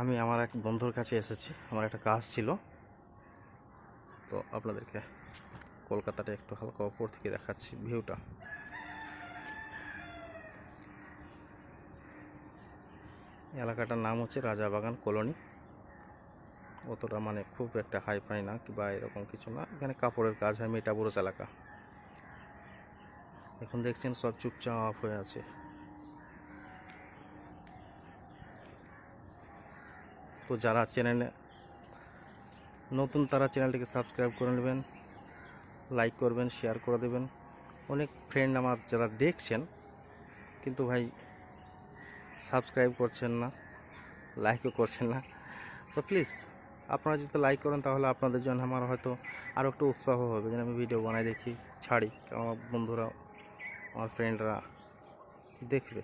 আমি আমার এক বন্ধুর কাছে এসেছি, আমার একটা কাজ ছিল, তো আপনাদেরকে কলকাতাটা একটু হালকা ওপর থেকে দেখাচ্ছি ভিউটা। এলাকাটার নাম হচ্ছে রাজাবাগান কলোনি। অতটা মানে খুব একটা হাই ফাই না বা এরকম কিছু না, এখানে কাপড়ের কাজ হয়, মেটাবুরুজ এলাকা। এখন দেখছেন সব চুপচাপ হয়ে আছে। তো যারা চ্যানেলে নতুন তারা চ্যানেলটিকে সাবস্ক্রাইব করে নেবেন, লাইক করবেন, শেয়ার করে দেবেন। অনেক ফ্রেন্ড আমার যারা দেখছেন কিন্তু ভাই সাবস্ক্রাইব করছেন না, লাইকও করছেন না। তো প্লিজ আপনারা যদি লাইক করেন তাহলে আপনাদের জন্য আমার হয়তো আরও একটু উৎসাহ হবে যেন আমি ভিডিও বানাই, দেখি, ছাড়ি, কারণ আমার বন্ধুরা, আমার ফ্রেন্ডরা দেখবে।